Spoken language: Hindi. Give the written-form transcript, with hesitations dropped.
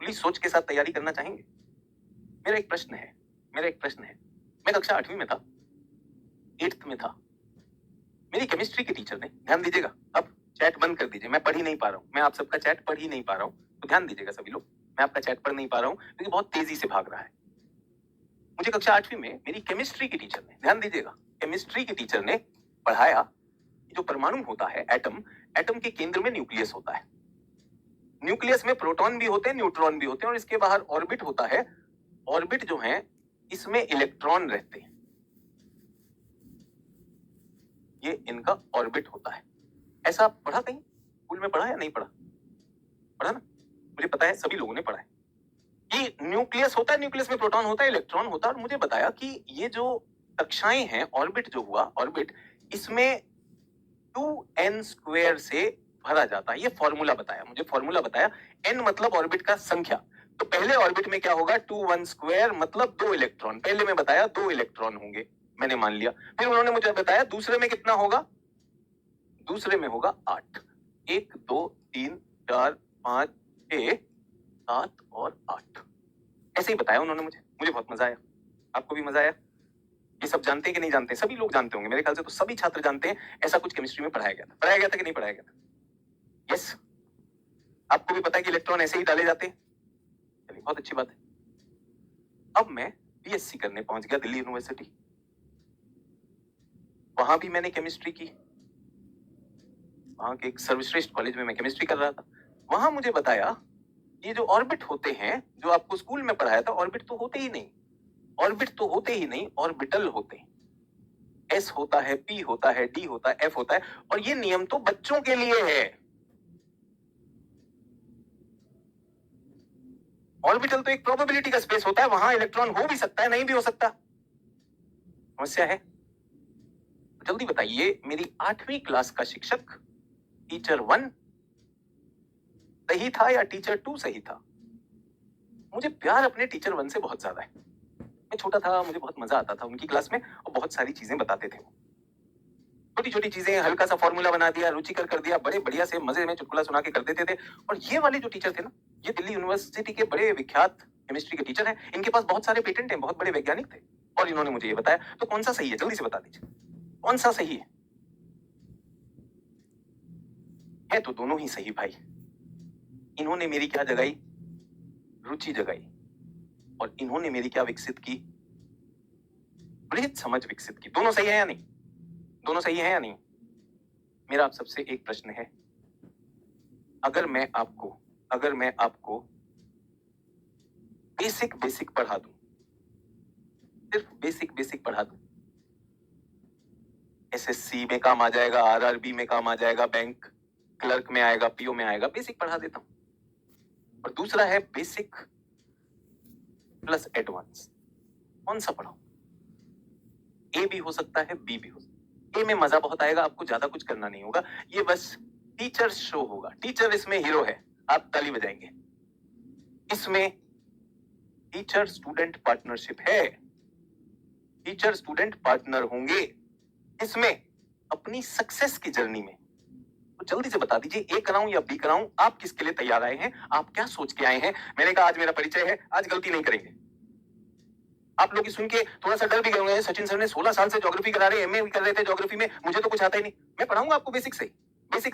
पुलिस सोच के साथ तैयारी करना चाहेंगे? मेरा एक प्रश्न है, मैं कक्षा 8वीं में था, 8th में था। मेरी केमिस्ट्री के टीचर ने, ध्यान दीजिएगा, अब चैट बंद कर दीजिए, मैं पढ़ ही नहीं पा रहा हूँ, मैं आप सबका चैट पढ़ ही नहीं पा रहा हूँ, तो ध्यान दीजिएगा सभी लोग, मैं आपका चैट पढ़ नहीं पा रहा हूँ क्योंकि बहुत तेजी से भाग रहा है। मुझे कक्षा 8वीं में मेरी केमिस्ट्री के टीचर ने, ध्यान दीजिएगा, केमिस्ट्री के टीचर ने पढ़ाया कि जो परमाणु होता है, एटम, एटम के केंद्र में न्यूक्लियस होता है। न्यूक्लियस में प्रोटॉन भी होते हैं, न्यूट्रॉन भी होते हैं और इसके बाहर ऑर्बिट होता है। ऑर्बिट जो है, इसमें इलेक्ट्रॉन रहते हैं। ये इनका ऑर्बिट होता है। ऐसा पढ़ा कहीं? स्कूल में पढ़ा या नहीं पढ़ा? पढ़ा ना? मुझे पता है सभी लोगों ने पढ़ा है कि न्यूक्लियस होता है, न्यूक्लियस में प्रोटॉन होता है, इलेक्ट्रॉन होता है। और मुझे बताया कि ये जो कक्षाएं हैं, ऑर्बिट जो हुआ, ऑर्बिट, इसमें 2n² से भरा जाता है। ये फॉर्मूला बताया मुझे, फॉर्मूला बताया। n मतलब ऑर्बिट का संख्या, तो पहले ऑर्बिट में क्या होगा? 2 1² मतलब 2 इलेक्ट्रॉन। पहले में बताया 2 इलेक्ट्रॉन होंगे, मैंने मान लिया। फिर उन्होंने मुझे बताया दूसरे में कितना होगा? दूसरे में होगा 8। 1 2 3 4 5 6 7 और 8, ऐसे ही बताया उन्होंने मुझे बहुत मजा आया। आपको भी मजा आया? ये सब जानते हैं कि नहीं जानते? सभी लोग जानते होंगे, मेरे ख्याल से तो सभी छात्र जानते हैं ऐसा कुछ केमिस्ट्री में पढ़ाया गया था। पढ़ाया गया था कि नहीं पढ़ाया गया था? यस। आपको भी पता है कि इलेक्ट्रॉन ऐसे ही डाले जाते हैं? चलिए, बहुत अच्छी बात है। अब मैं बीएससी करने पहुंच गया दिल्ली यूनिवर्सिटी। वहां भी मैंने केमिस्ट्री की, वहां के एक सर्वश्रेष्ठ कॉलेज में मैं केमिस्ट्री कर रहा था। वहां मुझे बताया ये जो ऑर्बिट होते हैं, जो आपको स्कूल में पढ़ाया था, ऑर्बिट तो होते ही नहीं, ऑर्बिट तो होते ही नहीं, ऑर्बिटल होते हैं। एस होता है, पी होता है, डी होता है, एफ होता है। और ये नियम तो बच्चों के लिए है। ऑर्बिटल तो एक प्रोबेबिलिटी का स्पेस होता है, वहां इलेक्ट्रॉन हो भी सकता है, नहीं भी हो सकता। समस्या है? जल्दी बताइए, मेरी 8वीं क्लास का शिक्षक टीचर 1 सही था या टीचर 2 सही था? मुझे प्यार अपने टीचर 1 से बहुत ज्यादा है। मैं छोटा था, मुझे बहुत मजा आता था उनकी क्लास में, और बहुत सारी चीजें बताते थे वो। छोटी छोटी चीजें, हल्का सा फॉर्मूला बना दिया, रुचिकर कर दिया, बड़े बढ़िया से मजे में चुटकुला सुना के कर देते थे। और ये वाले जो टीचर थे ना, ये दिल्ली यूनिवर्सिटी के बड़े विख्यात केमिस्ट्री के टीचर हैं। इनके पास बहुत सारे पेटेंट हैं, बहुत बड़े वैज्ञानिक थे। और इन्होंने मुझे ये बताया, तो कौन सा सही है? जल्दी से बता दीजिए, कौन सा सही है? तो दोनों ही सही भाई। इन्होंने मेरी क्या जगाई? रुचि जगाई। और इन्होंने मेरी क्या विकसित की? बृहद समझ विकसित की। दोनों सही है या नहीं? दोनों सही है या नहीं? मेरा आप सबसे एक प्रश्न है, अगर मैं आपको बेसिक पढ़ा दूं, सिर्फ बेसिक पढ़ा दूं, एसएससी में काम आ जाएगा, आरआरबी में काम आ जाएगा, बैंक क्लर्क में आएगा, पीओ में आएगा, बेसिक पढ़ा देता हूं। और दूसरा है बेसिक प्लस एडवांस, कौन सा पढ़ाऊं? ए भी हो सकता है, बी भी हो सकता है। ए में मजा बहुत आएगा, आपको ज्यादा कुछ करना नहीं होगा, ये बस टीचर शो होगा, टीचर इसमें हीरो है, आप ताली बजाएंगे। इसमें टीचर स्टूडेंट पार्टनरशिप है, टीचर स्टूडेंट पार्टनर होंगे इसमें अपनी सक्सेस की जर्नी में। तो जल्दी से बता दीजिए, ए कराऊं या बी कराऊं? आप किसके लिए तैयार आए हैं? आप क्या सोच के आए हैं? मैंने कहा आज मेरा परिचय है, आज गलती नहीं करेंगे। आप लोग सुन के थोड़ा सा डर भी गए होंगे, सचिन सर ने 16 साल से ज्योग्राफी करा रहे, एमए भी कर रहे थे ज्योग्राफी में, मुझे तो कुछ आता ही नहीं। मैं पढ़ाऊंगा आपको बेसिक से।